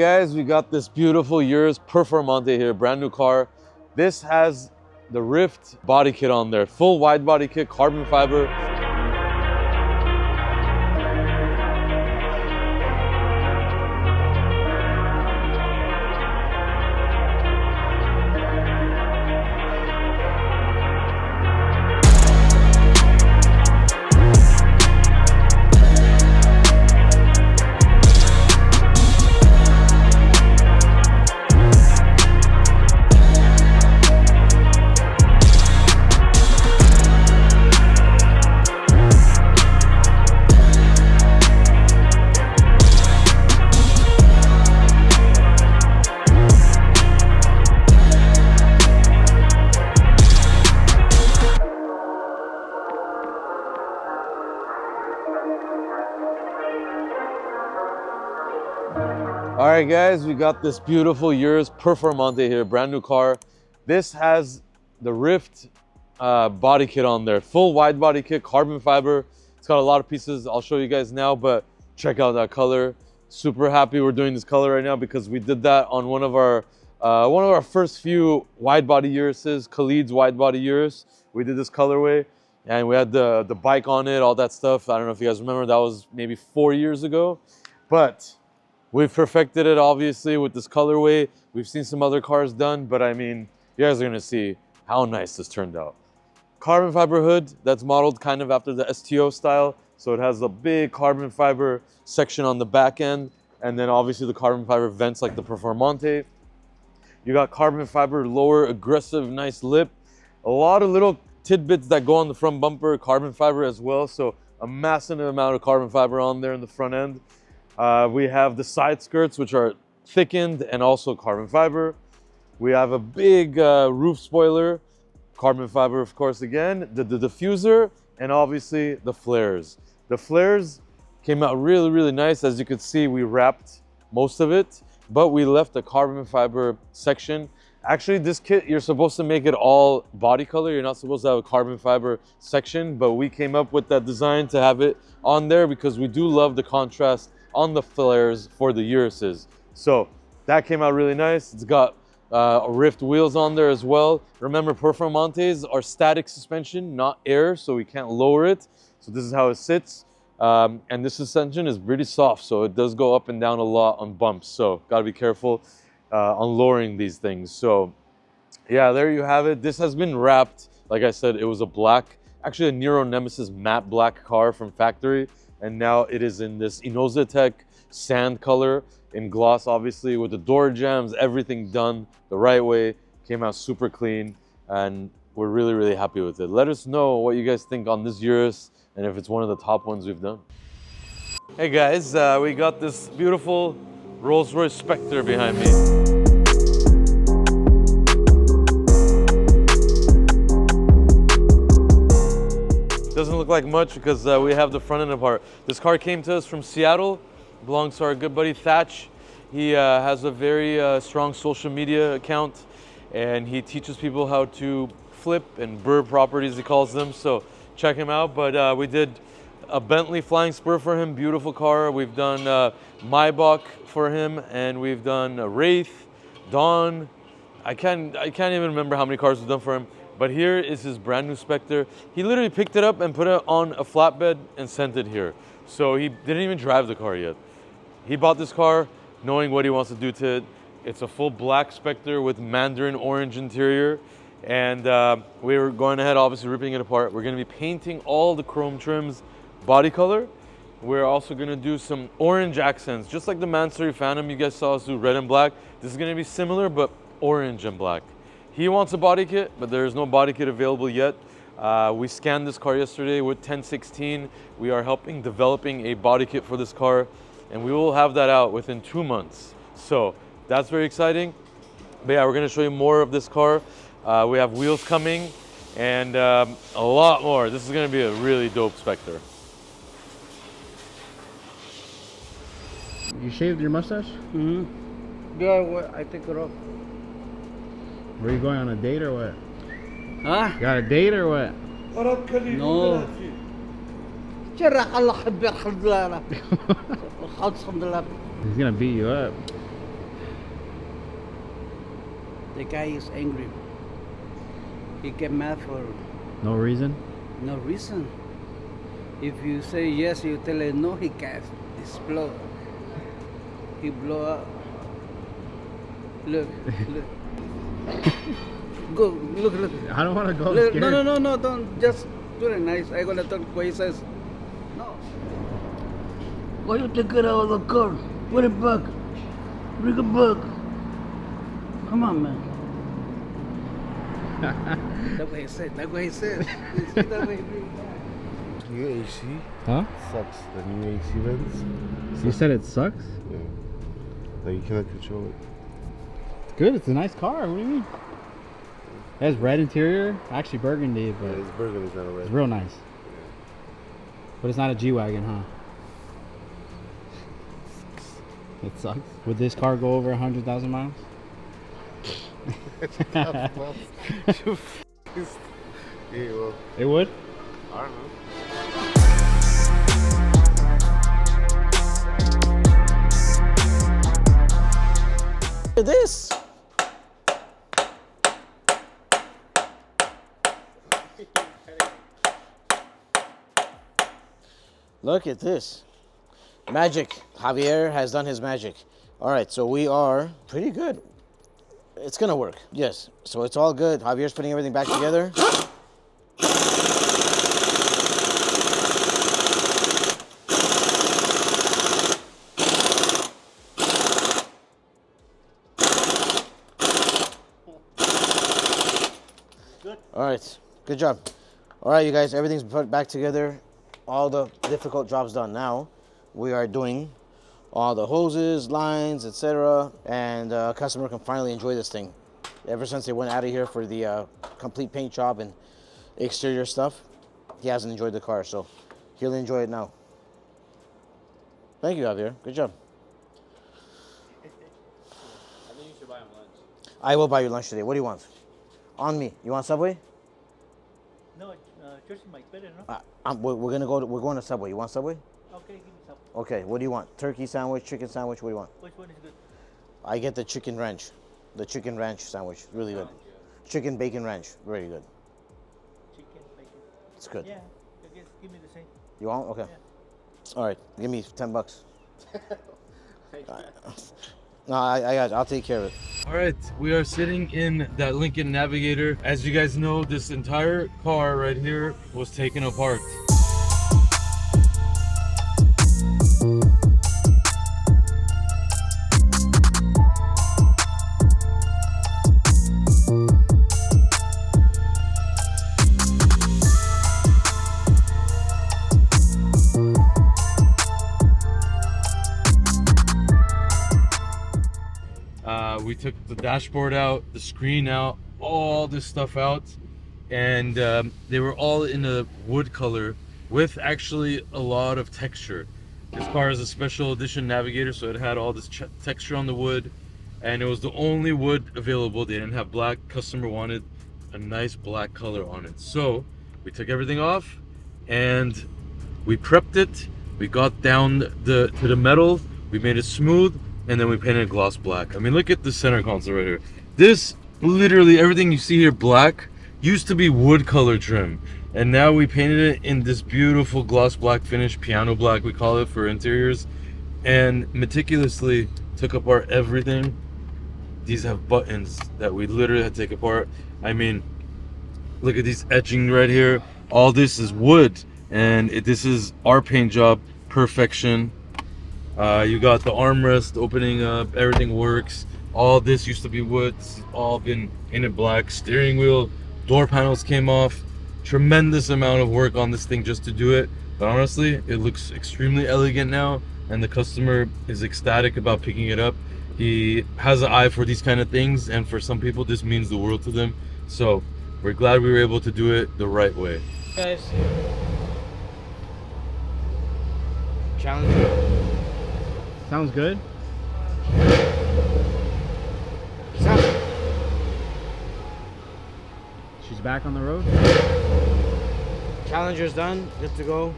right, guys, we got this beautiful Urus Performante here, brand new car. This has the Ryft body kit on there, full wide body kit, carbon fiber. All right, guys, we got this beautiful Urus Performante here, brand new car. This has the Ryft body kit on there, full wide body kit, carbon fiber. It's got a lot of pieces. I'll show you guys now, but check out that color. Super happy we're doing this color right now because we did that on one of our first few wide body Uruses, Khalid's wide body Urus. We did this colorway, and we had the bike on it, all that stuff. I don't know if you guys remember. That was maybe 4 years ago, but we've perfected it, obviously, with this colorway. We've seen some other cars done, but I mean, you guys are gonna see how nice this turned out. Carbon fiber hood that's modeled kind of after the STO style. So it has a big carbon fiber section on the back end, and then obviously the carbon fiber vents like the Performante. You got carbon fiber lower, aggressive, nice lip. A lot of little tidbits that go on the front bumper, carbon fiber as well. So a massive amount of carbon fiber on there in the front end. We have the side skirts, which are thickened and also carbon fiber. We have a big roof spoiler, carbon fiber, of course, again, the diffuser, and obviously the flares. The flares came out really, really nice. As you can see, we wrapped most of it, but we left the carbon fiber section. Actually, this kit, you're supposed to make it all body color. You're not supposed to have a carbon fiber section, but we came up with that design to have it on there because we do love the contrast on the flares for the Uruses. So that came out really nice. It's got Ryft wheels on there as well. Remember, Performantes are static suspension, not air, so we can't lower it. So this is how it sits. And this suspension is pretty soft, so it does go up and down a lot on bumps. So gotta be careful on lowering these things. So yeah, there you have it. This has been wrapped. Like I said, it was a black, actually a Nero Nemesis matte black car from factory. And now it is in this Inozetek Sand color in gloss, obviously, with the door jambs, everything done the right way. Came out super clean, and we're really, really happy with it. Let us know what you guys think on this Urus and if it's one of the top ones we've done. Hey guys, we got this beautiful Rolls-Royce Spectre behind me. Doesn't look like much because we have the front end apart. This car came to us from Seattle, belongs to our good buddy Thatch. He has a very strong social media account, and he teaches people how to flip and burr properties, he calls them. So check him out. But we did a Bentley Flying Spur for him, beautiful car. We've done Maybach for him, and we've done Wraith, Dawn. I can't even remember how many cars we've done for him. But here is his brand new Spectre. He literally picked it up and put it on a flatbed and sent it here. So he didn't even drive the car yet. He bought this car knowing what he wants to do to it. It's a full black Spectre with mandarin orange interior. And we were going ahead, obviously ripping it apart. We're gonna be painting all the chrome trims body color. We're also gonna do some orange accents, just like the Mansory Phantom you guys saw us do red and black. This is gonna be similar, but orange and black. He wants a body kit, but there is no body kit available yet. We scanned this car yesterday with 1016. We are developing a body kit for this car, and we will have that out within 2 months. So that's very exciting. But yeah, we're gonna show you more of this car. We have wheels coming and a lot more. This is gonna be a really dope Spectre. You shaved your mustache? Mm-hmm. Yeah, I take it off. Were you going on a date or what? Huh? Got a date or what? No. He's gonna beat you up. The guy is angry. He get mad for No reason? no reason. If you say yes, you tell him no, he can explode. He blow up. Look, look. Go, look. I don't want to go. I'm Look, scared. no, don't. Just do it nice. I'm gonna talk what he says. No. Why you take it out of the car? Put it back. Bring it back. Come on, man. That's what he said. That's what he said. That way he bring it back. New AC Huh? sucks. The new AC vents. You said it sucks? Yeah. Like you cannot control it. It's good. It's a nice car. What do you mean? It has red interior. Actually burgundy, but Yeah, it's burgundy, it's not a red. it's real nice. But it's not a G-Wagon, huh? It sucks. Would this car go over 100,000 miles? Yeah, well, It would? I don't know. Look at this. Look at this. Magic. Javier has done his magic. All right, so we are pretty good. It's gonna work. Yes, so it's all good. Javier's putting everything back together. All right, good job. All right, you guys, everything's put back together. All the difficult jobs done. Now we are doing all the hoses, lines, etc. And customer can finally enjoy this thing. Ever since they went out of here for the complete paint job and exterior stuff, he hasn't enjoyed the car, so he'll enjoy it now. Thank you, Javier. Good job. I think you should buy him lunch. I will buy you lunch today. What do you want? On me. You want Subway? No, Jersey Mike better, no? We're going to Subway. You want Subway? Okay, give me some. Okay. What do you want? Turkey sandwich, chicken sandwich. What do you want? Which one is good? I get the chicken ranch. The chicken ranch sandwich. Really good. Chicken bacon ranch. Very good. Chicken, bacon. It's good. Yeah, I guess give me the same. You want? Okay. Yeah. All right. Give me $10. No, I got it. I'll take care of it. All right, we are sitting in that Lincoln Navigator. As you guys know, this entire car right here was taken apart. We took the dashboard out, the screen out, all this stuff out, and they were all in a wood color with actually a lot of texture. This car is a special edition Navigator, so it had all this texture on the wood, and it was the only wood available. They didn't have black. Customer wanted a nice black color on it, so we took everything off and we prepped it. We got down to the metal, we made it smooth, and then we painted it gloss black. I mean, look at the center console right here. This, literally everything you see here black, used to be wood color trim. And now we painted it in this beautiful gloss black finish, piano black we call it for interiors. And meticulously took apart everything. These have buttons that we literally had to take apart. I mean, look at these etching right here. All this is wood, and this is our paint job, perfection. You got the armrest opening up, everything works. All this used to be wood, this has all been painted black. Steering wheel, door panels came off. Tremendous amount of work on this thing just to do it. But honestly, it looks extremely elegant now, and the customer is ecstatic about picking it up. He has an eye for these kind of things, and for some people this means the world to them. So we're glad we were able to do it the right way. Guys, challenge. Sounds good. She's back on the road. Challenger's done, good to go.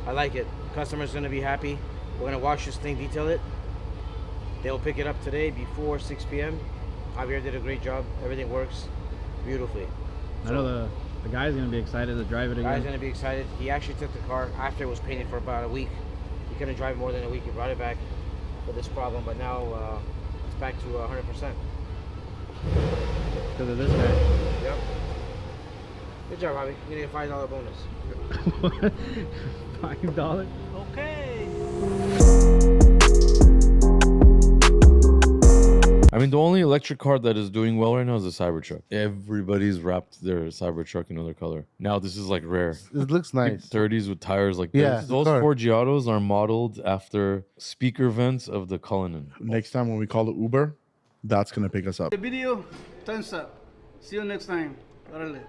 I like it. Customer's gonna be happy. We're gonna wash this thing, detail it. They'll pick it up today before 6 p.m. Javier did a great job. Everything works beautifully. I know the guy's gonna be excited to drive it The guy's again. gonna be excited. He actually took the car after it was painted for about a week. He couldn't drive more than a week. He brought it back for this problem, but now it's back to 100%. Because of this guy. Yep. Good job, Javi. You're gonna get a $5 bonus. $5? Okay. I mean, the only electric car that is doing well right now is the Cybertruck. Everybody's wrapped their Cybertruck another color. Now this is like rare. It looks nice. 30s with tires like Yeah, this. Those the car. four Giottos are modeled after speaker vents of the Cullinan. Next time when we call it Uber, that's gonna pick us up. The video, thumbs up. See you next time. Órale.